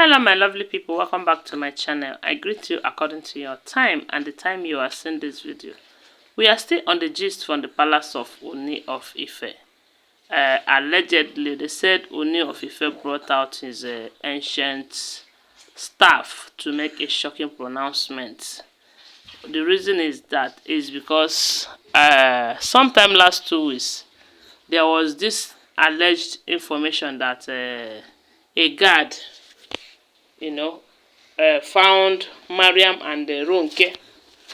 Hello my lovely people, welcome back to my channel. I greet you according to your time and the time you are seeing this video. We are still on the gist from the palace of Ooni of Ife. Allegedly, they said Ooni of Ife brought out his ancient staff to make a shocking pronouncement. The reason is because sometime last 2 weeks, there was this alleged information that a guard found Mariam and Ronke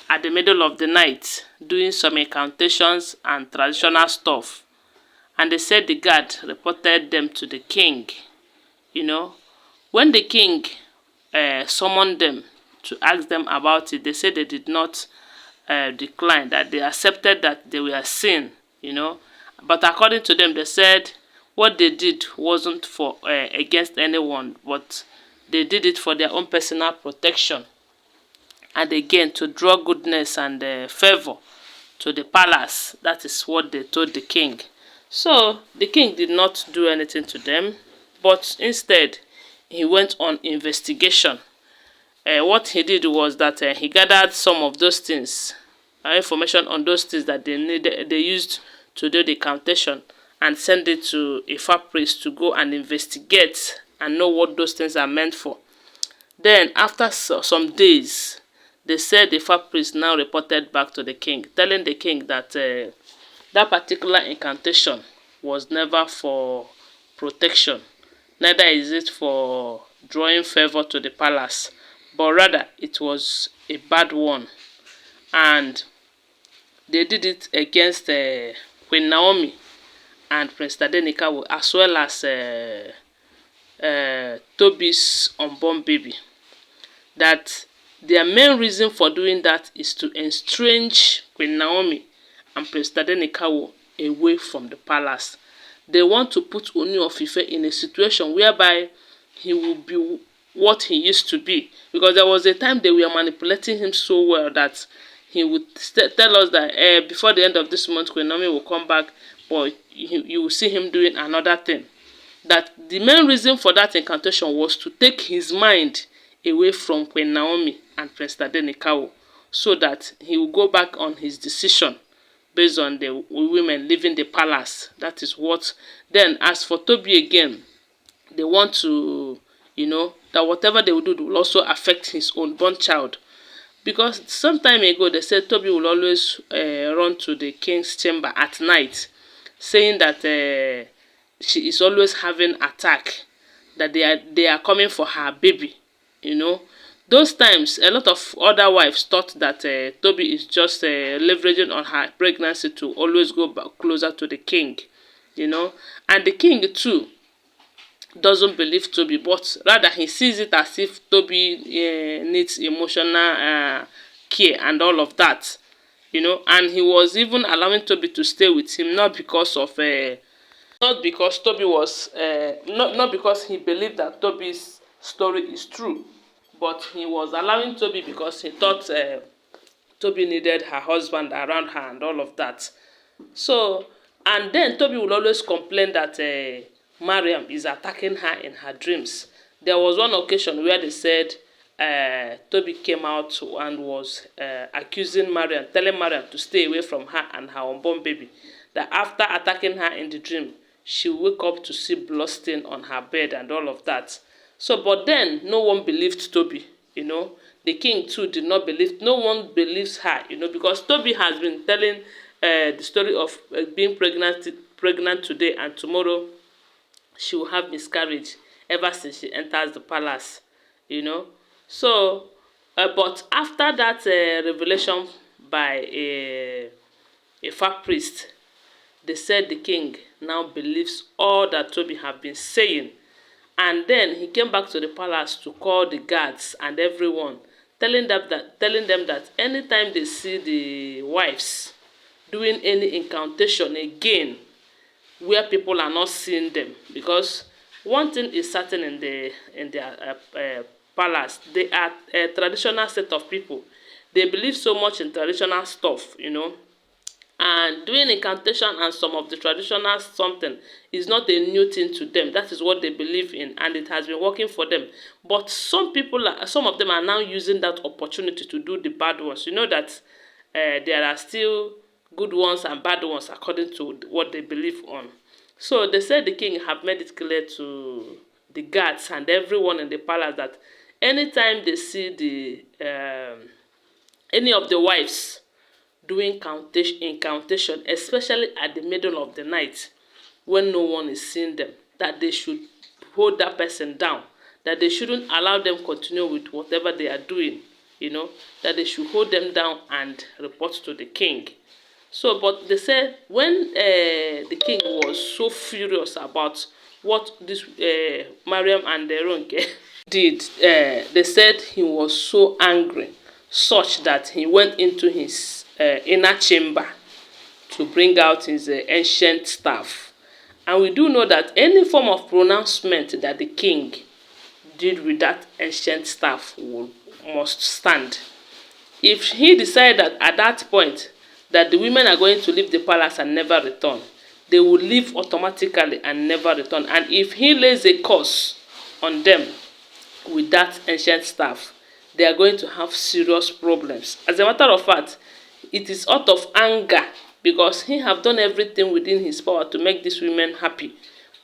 at the middle of the night doing some incantations and traditional stuff. And they said the guard reported them to the king. When the king summoned them to ask them about it, they said they did not decline, that they accepted that they were sin, But according to them, they said what they did wasn't for against anyone, but they did it for their own personal protection, and again to draw goodness and favor to the palace. That is what they told the king. So the king did not do anything to them, but instead he went on investigation. What he did was that he gathered some of those things, information on those things that they used to do the cantation, and send it to a Ifa priest to go and investigate and know what those things are meant for. Then after some days, they said the Ifa priest now reported back to the king, telling the king that that particular incantation was never for protection, neither is it for drawing favor to the palace, but rather it was a bad one. And they did it against Queen Naomi and Prince Tadenikawo, as well as Tobi's unborn baby. That their main reason for doing that is to estrange Queen Naomi and Prince Tadenikawo away from the palace. They want to put Ooni of Ife in a situation whereby he will be what he used to be. Because there was a time they were manipulating him so well that he would tell us that before the end of this month, Queen Naomi will come back, but you will see him doing another thing. That the main reason for that incantation was to take his mind away from Queen Naomi and Prince Tadenikawo, so that he will go back on his decision based on the women leaving the palace. That is what. Then as for Tobi again, they want to, that whatever they will do will also affect his own born child. Because some time ago, they said Tobi will always run to the king's chamber at night, saying that she is always having attack, that they are coming for her baby. Those times a lot of other wives thought that Tobi is just leveraging on her pregnancy to always go back closer to the king. And the king too doesn't believe Tobi, but rather he sees it as if Tobi needs emotional care and all of that. And he was even allowing Tobi to stay with him, not because of not because Tobi was not because he believed that Tobi's story is true, but he was allowing Tobi because he thought Tobi needed her husband around her and all of that. So, and then Tobi will always complain that Mariam is attacking her in her dreams. There was one occasion where they said Tobi came out and was accusing Mariam, telling Mariam to stay away from her and her unborn baby. That after attacking her in the dream, she woke up to see blood stain on her bed and all of that. So, but then no one believed Tobi. The king too did not believe. No one believes her. Because Tobi has been telling the story of being pregnant today, and tomorrow she will have miscarriage ever since she enters the palace. So but after that revelation by a Ifa priest, they said the king now believes all that Tobi have been saying. And then he came back to the palace to call the guards and everyone, telling them that anytime they see the wives doing any incantation again where people are not seeing them, because one thing is certain in their palace, they are a traditional set of people. They believe so much in traditional stuff. And doing incantation and some of the traditional something is not a new thing to them. That is what they believe in, and it has been working for them. But some of them are now using that opportunity to do the bad ones. You know that there are still good ones and bad ones according to what they believe on. So they said the king have made it clear to the guards and everyone in the palace that anytime they see any of the wives doing incantation, especially at the middle of the night when no one is seeing them, that they should hold that person down, that they shouldn't allow them continue with whatever they are doing, that they should hold them down and report to the king. So, but they said when the king was so furious about what this Mariam and Ronke did, they said he was so angry, such that he went into his inner chamber to bring out his ancient staff. And we do know that any form of pronouncement that the king did with that ancient staff must stand. If he decided at that point that the women are going to leave the palace and never return, they will leave automatically and never return. And if he lays a curse on them with that ancient staff, they are going to have serious problems. As a matter of fact, it is out of anger, because he have done everything within his power to make these women happy,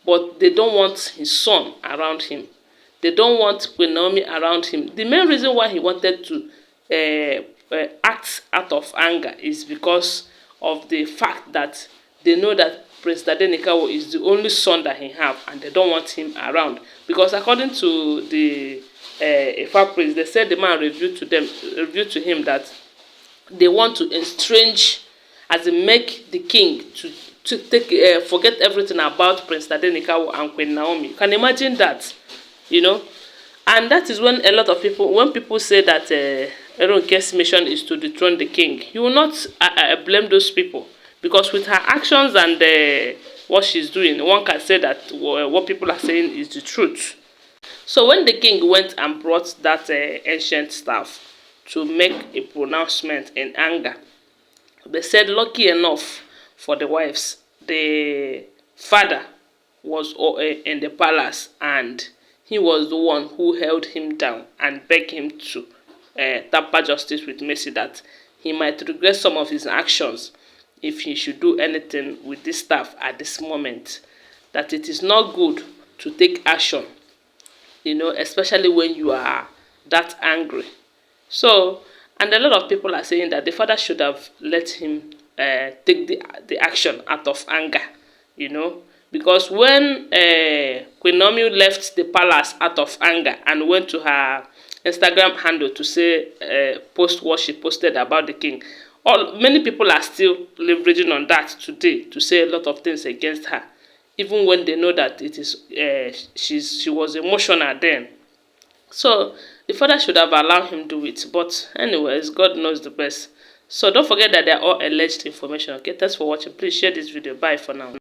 but they don't want his son around him. They don't want Queen Naomi around him. The main reason why he wanted to act out of anger is because of the fact that they know that Prince Tadenikawo is the only son that he have, and they don't want him around. Because according to the Ifa priest, they said the man revealed to him that they want to estrange, as in make the king to take forget everything about Prince Tadenikawo and Queen Naomi. You can imagine that, and that is when a lot of people, when people say that Eronke's mission is to dethrone the king, you will not blame those people, because with her actions and what she's doing, one can say that what people are saying is the truth. So when the king went and brought that ancient staff to make a pronouncement in anger, they said, lucky enough for the wives, the father was in the palace, and he was the one who held him down and begged him to tamper justice with mercy, that he might regret some of his actions if he should do anything with this staff at this moment, that it is not good to take action, especially when you are that angry. So, and a lot of people are saying that the father should have let him take the action out of anger, because when Queen Naomi left the palace out of anger and went to her Instagram handle to say post what she posted about the king, many people are still leveraging on that today to say a lot of things against her, even when they know that it is she was emotional then. So the father should have allowed him do it. But anyways, God knows the best. So don't forget that they are all alleged information. Okay, thanks for watching. Please share this video. Bye for now.